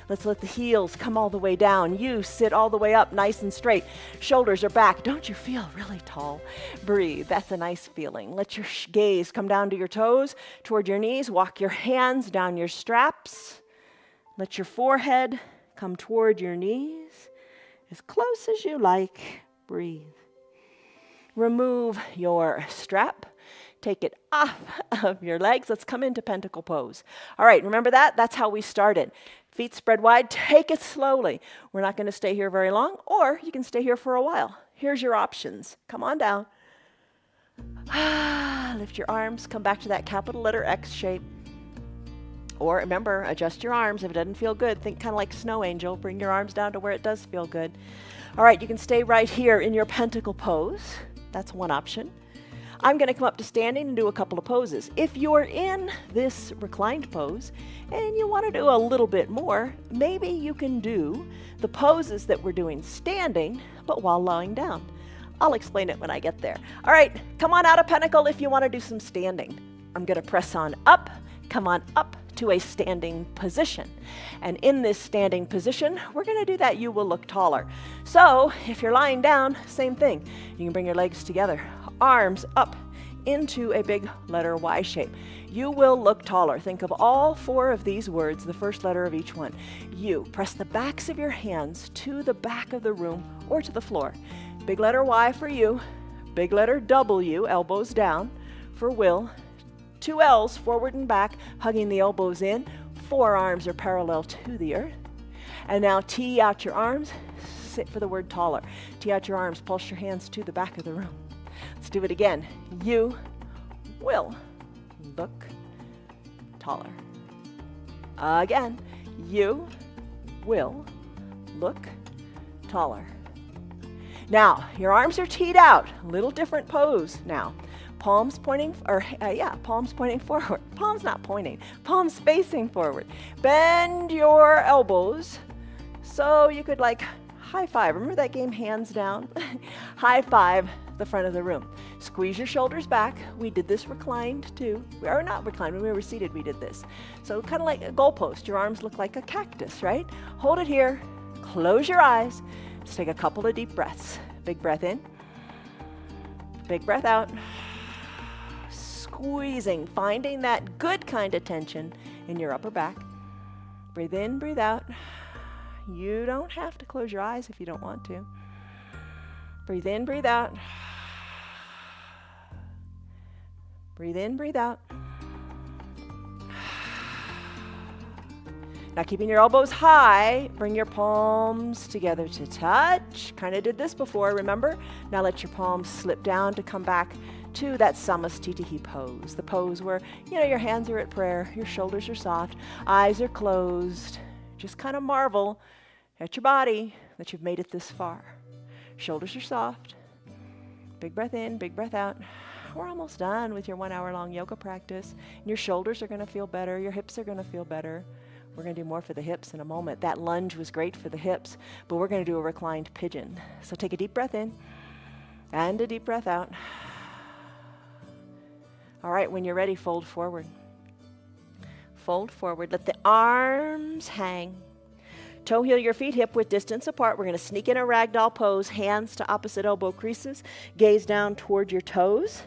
A: Let's let the heels come all the way down. You sit all the way up nice and straight. Shoulders are back. Don't you feel really tall? Breathe. That's a nice feeling. Let your gaze come down to your toes, toward your knees. Walk your hands down your straps. Let your forehead come toward your knees as close as you like. Breathe. Remove your strap. Take it off of your legs. Let's come into pentacle pose. All right, remember that? That's how we started. Feet spread wide. Take it slowly. We're not going to stay here very long, or you can stay here for a while. Here's your options. Come on down. Lift your arms. Come back to that capital letter X shape. Or remember, adjust your arms. If it doesn't feel good, think kind of like snow angel. Bring your arms down to where it does feel good. All right, you can stay right here in your pentacle pose. That's one option. I'm going to come up to standing and do a couple of poses. If you're in this reclined pose and you want to do a little bit more, maybe you can do the poses that we're doing standing, but while lying down. I'll explain it when I get there. All right, come on out of pentacle if you want to do some standing. I'm going to press on up, come on up to a standing position. And in this standing position, we're going to do that You Will Look Taller. So if you're lying down, same thing. You can bring your legs together, arms up into a big letter Y shape. You will look taller. Think of all 4 of these words, the first letter of each one. You. Press the backs of your hands to the back of the room or to the floor. Big letter Y for you. Big letter W, elbows down, for will. 2 L's, forward and back, hugging the elbows in. Forearms are parallel to the earth. And now tee out your arms. Sit for the word taller. Tee out your arms, pulse your hands to the back of the room. Let's do it again. You will look taller. Again, you will look taller. Now, your arms are teed out. A little different pose now. Palms pointing, palms pointing forward. Palms not pointing, palms facing forward. Bend your elbows so you could like high five. Remember that game, hands down? High five the front of the room. Squeeze your shoulders back. We did this reclined too. We are not reclined. When we were seated, we did this. So kind of like a goalpost. Your arms look like a cactus, right? Hold it here. Close your eyes. Just take a couple of deep breaths. Big breath in. Big breath out. Squeezing, finding that good kind of tension in your upper back. Breathe in, breathe out. You don't have to close your eyes if you don't want to. Breathe in, breathe out. Breathe in, breathe out. Now keeping your elbows high, bring your palms together to touch. Kind of did this before, remember? Now let your palms slip down to come back to that Samastitihi pose. The pose where, your hands are at prayer, your shoulders are soft, eyes are closed. Just kind of marvel at your body that you've made it this far. Shoulders are soft. Big breath in, big breath out. We're almost done with your 1 hour long yoga practice. And your shoulders are going to feel better. Your hips are going to feel better. We're going to do more for the hips in a moment. That lunge was great for the hips, but we're going to do a reclined pigeon. So take a deep breath in and a deep breath out. All right, when you're ready, fold forward. Fold forward. Let the arms hang. Toe heel your feet hip width distance apart. We're going to sneak in a ragdoll pose, hands to opposite elbow creases. Gaze down toward your toes.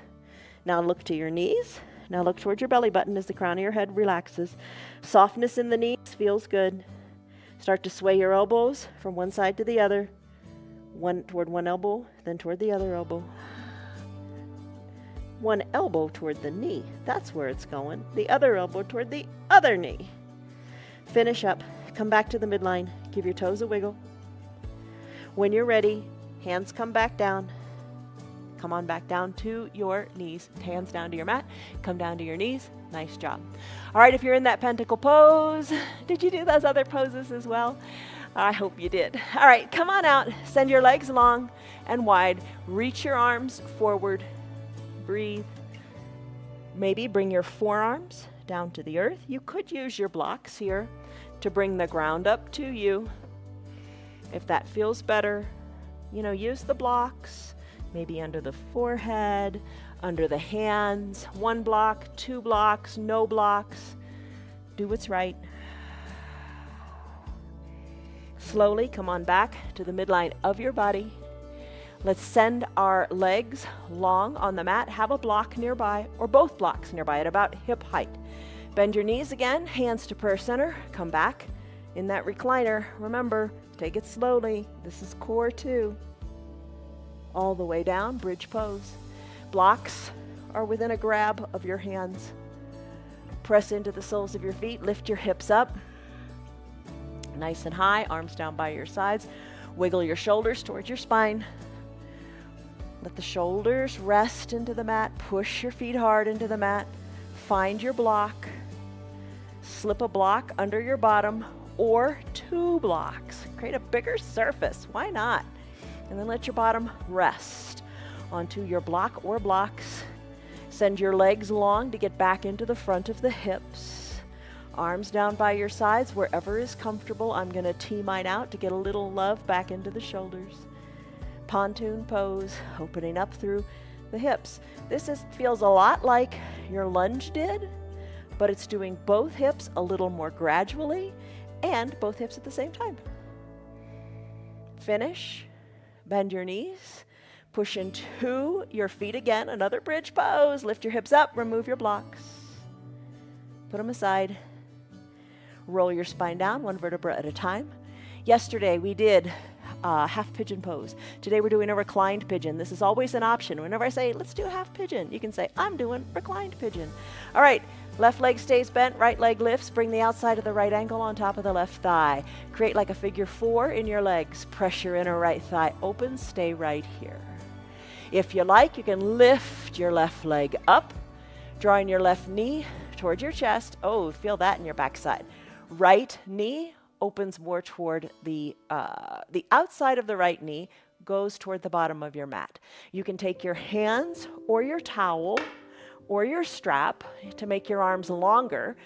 A: Now look to your knees. Now look toward your belly button as the crown of your head relaxes. Softness in the knees feels good. Start to sway your elbows from one side to the other. One toward one elbow, then toward the other elbow. One elbow toward the knee. That's where it's going. The other elbow toward the other knee. Finish up. Come back to the midline. Give your toes a wiggle. When you're ready, hands come back down. Come on back down to your knees. Hands down to your mat. Come down to your knees. Nice job. All right, if you're in that pentacle pose, did you do those other poses as well? I hope you did. All right, come on out. Send your legs long and wide. Reach your arms forward. Breathe. Maybe bring your forearms down to the earth. You could use your blocks here to bring the ground up to you. If that feels better, use the blocks, maybe under the forehead, under the hands, 1 block, 2 blocks, no blocks. Do what's right. Slowly come on back to the midline of your body. Let's send our legs long on the mat. Have a block nearby or both blocks nearby at about hip height. Bend your knees again, hands to prayer center. Come back in that recliner. Remember, take it slowly. This is core 2. All the way down, bridge pose. Blocks are within a grab of your hands. Press into the soles of your feet. Lift your hips up. Nice and high, arms down by your sides. Wiggle your shoulders towards your spine. Let the shoulders rest into the mat. Push your feet hard into the mat. Find your block. Slip a block under your bottom or 2 blocks. Create a bigger surface. Why not? And then let your bottom rest onto your block or blocks. Send your legs long to get back into the front of the hips. Arms down by your sides, wherever is comfortable. I'm going to tee mine out to get a little love back into the shoulders. Pontoon pose, opening up through the hips. This feels a lot like your lunge did, but it's doing both hips a little more gradually and both hips at the same time. Finish. Bend your knees. Push into your feet again, another bridge pose. Lift your hips up, remove your blocks. Put them aside. Roll your spine down, one vertebra at a time. Yesterday we did half pigeon pose. Today we're doing a reclined pigeon. This is always an option. Whenever I say, let's do a half pigeon, you can say, I'm doing reclined pigeon. All right, left leg stays bent, right leg lifts. Bring the outside of the right ankle on top of the left thigh. Create like a figure 4 in your legs. Press your inner right thigh open. Stay right here. If you like, you can lift your left leg up, drawing your left knee toward your chest. Oh, feel that in your backside. Right knee opens more toward the outside of the right knee goes toward the bottom of your mat. You can take your hands or your towel or your strap to make your arms longer.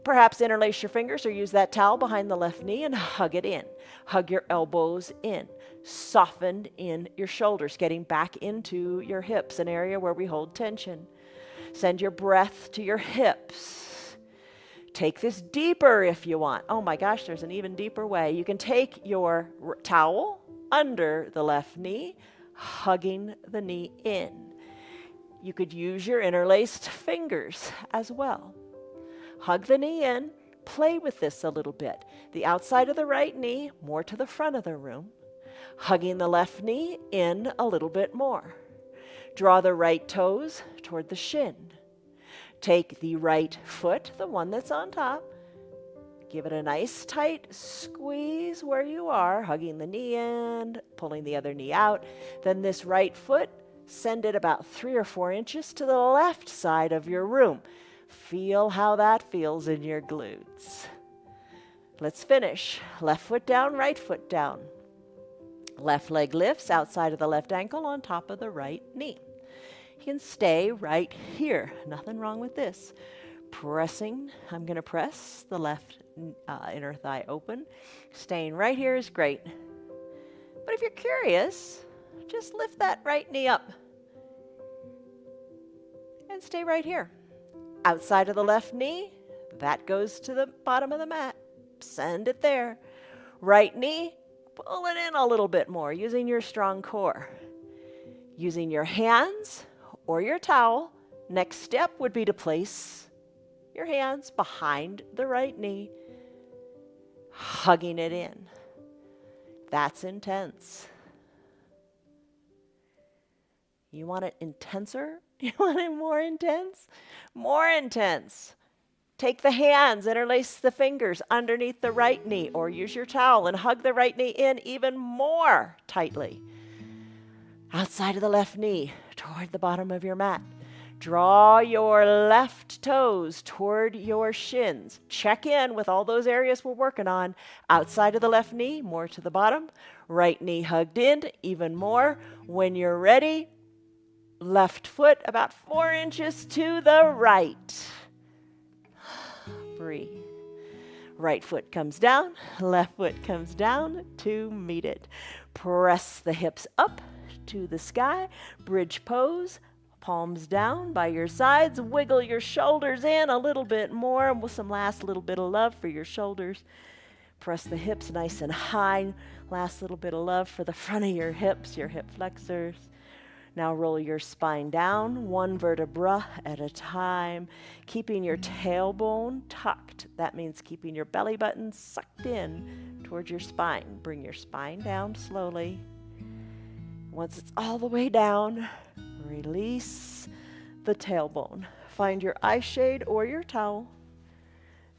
A: Perhaps interlace your fingers or use that towel behind the left knee and hug it in. Hug your elbows in. Soften in your shoulders, getting back into your hips, an area where we hold tension. Send your breath to your hips. Take this deeper if you want. Oh my gosh, there's an even deeper way. You can take your towel under the left knee, hugging the knee in. You could use your interlaced fingers as well. Hug the knee in. Play with this a little bit. The outside of the right knee, more to the front of the room. Hugging the left knee in a little bit more. Draw the right toes toward the shin. Take the right foot, the one that's on top. Give it a nice tight squeeze where you are, hugging the knee in, pulling the other knee out. Then this right foot, send it about 3 or 4 inches to the left side of your room. Feel how that feels in your glutes. Let's finish. Left foot down, right foot down. Left leg lifts outside of the left ankle on top of the right knee. You can stay right here. Nothing wrong with this. Pressing, I'm going to press the left inner thigh open. Staying right here is great. But if you're curious, just lift that right knee up and stay right here. Outside of the left knee, that goes to the bottom of the mat. Send it there. Right knee, pull it in a little bit more using your strong core. Using your hands or your towel, next step would be to place your hands behind the right knee, hugging it in. That's intense. You want it intenser? You want it more intense? More intense. Take the hands, interlace the fingers underneath the right knee, or use your towel and hug the right knee in even more tightly. Outside of the left knee, toward the bottom of your mat. Draw your left toes toward your shins. Check in with all those areas we're working on. Outside of the left knee, more to the bottom. Right knee hugged in, even more. When you're ready, left foot about 4 inches to the right. Breathe. Right foot comes down, left foot comes down to meet it. Press the hips up to the sky, bridge pose, palms down by your sides, wiggle your shoulders in a little bit more with some last little bit of love for your shoulders. Press the hips nice and high, last little bit of love for the front of your hips, your hip flexors. Now roll your spine down, one vertebra at a time, keeping your tailbone tucked. That means keeping your belly button sucked in towards your spine. Bring your spine down slowly. Once it's all the way down, release the tailbone. Find your eye shade or your towel.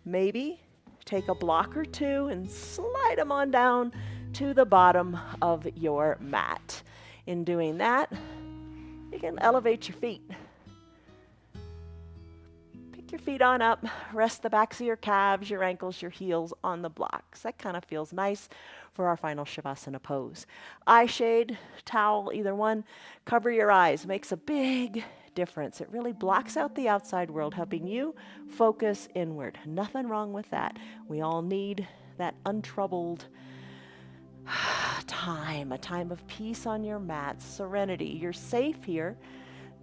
A: Maybe take a block or two and slide them on down to the bottom of your mat. In doing that, you can elevate your feet. Pick your feet on up, rest the backs of your calves, your ankles, your heels on the blocks. That kind of feels nice for our final Shavasana pose. Eye shade, towel, either one. Cover your eyes. Makes a big difference. It really blocks out the outside world, helping you focus inward. Nothing wrong with that. We all need that untroubled time, a time of peace on your mat, serenity. You're safe here.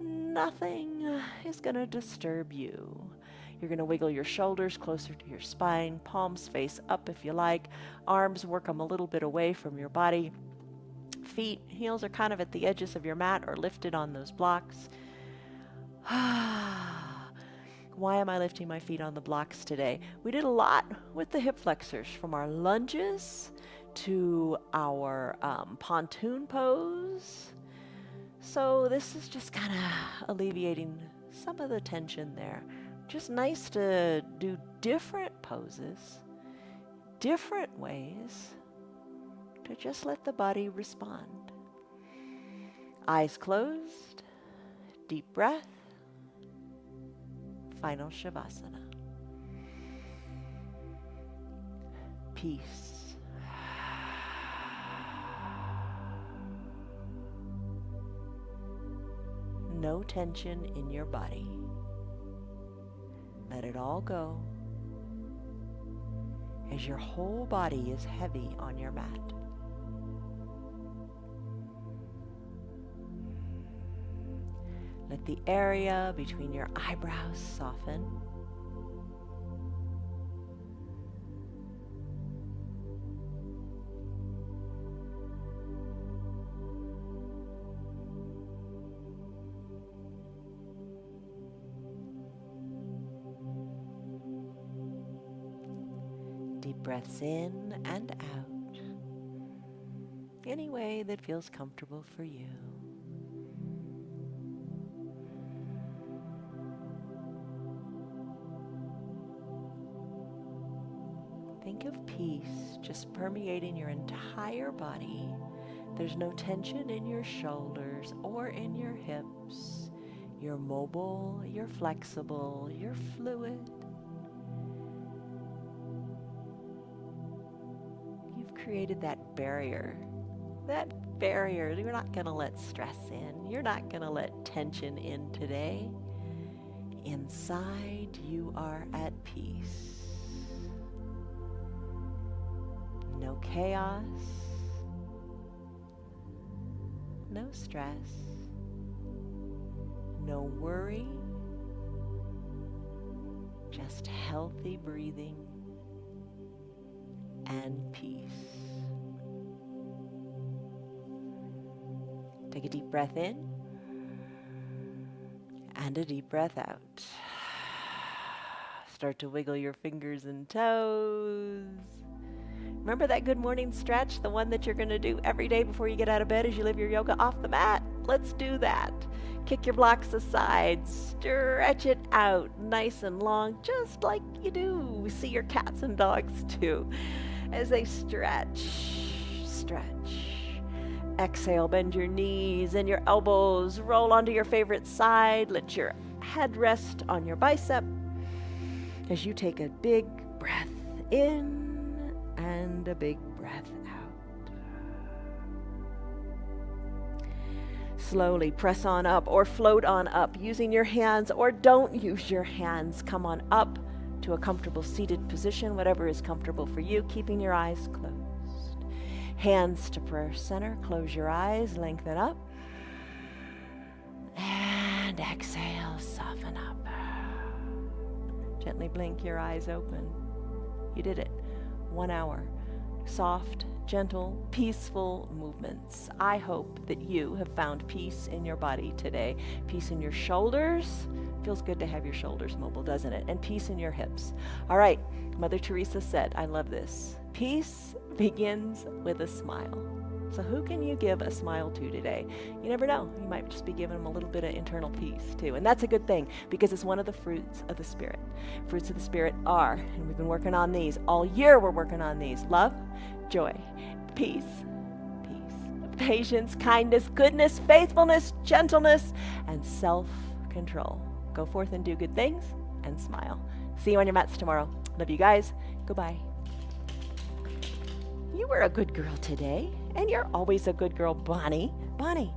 A: Nothing is going to disturb you. You're going to wiggle your shoulders closer to your spine, palms face up if you like, arms work them a little bit away from your body. feet. Heels are kind of at the edges of your mat or lifted on those blocks. Why am I lifting my feet on the blocks today? We did a lot with the hip flexors, from our lunges to our pontoon pose. So this is just kind of alleviating some of the tension there. Just nice to do different poses, different ways to just let the body respond. Eyes closed, deep breath, final Shavasana. Peace. No tension in your body. Let it all go as your whole body is heavy on your mat. Let the area between your eyebrows soften. Deep breaths in and out, any way that feels comfortable for you. Think of peace just permeating your entire body. There's no tension in your shoulders or in your hips. You're mobile, you're flexible, you're fluid. You've created that barrier. That barrier, you're not going to let stress in. You're not going to let tension in today. Inside, you are at peace. No chaos, no stress, no worry, just healthy breathing and peace. Take a deep breath in and a deep breath out. Start to wiggle your fingers and toes. Remember that good morning stretch, the one that you're going to do every day before you get out of bed as you live your yoga off the mat? Let's do that. Kick your blocks aside, stretch it out nice and long, just like you do. We see your cats and dogs too as they stretch, stretch. Exhale, bend your knees and your elbows, roll onto your favorite side. Let your head rest on your bicep as you take a big breath in and a big breath out. Slowly press on up or float on up using your hands, or don't use your hands. Come on up to a comfortable seated position, whatever is comfortable for you, keeping your eyes closed. Hands to prayer center. Close your eyes, lengthen up. And exhale, soften up. Gently blink your eyes open. You did it. 1 hour. Soft, gentle, peaceful movements. I hope that you have found peace in your body today. Peace in your shoulders. Feels good to have your shoulders mobile, doesn't it? And peace in your hips. All right. Mother Teresa said, I love this. Peace begins with a smile. So who can you give a smile to today? You never know. You might just be giving them a little bit of internal peace too. And that's a good thing, because it's one of the fruits of the Spirit. Fruits of the Spirit are, and we've been working on these. All year we're working on these. Love, joy, peace, patience, kindness, goodness, faithfulness, gentleness, and self-control. Go forth and do good things and smile. See you on your mats tomorrow. Love you guys. Goodbye. You were a good girl today, and you're always a good girl, Bonnie. Bonnie,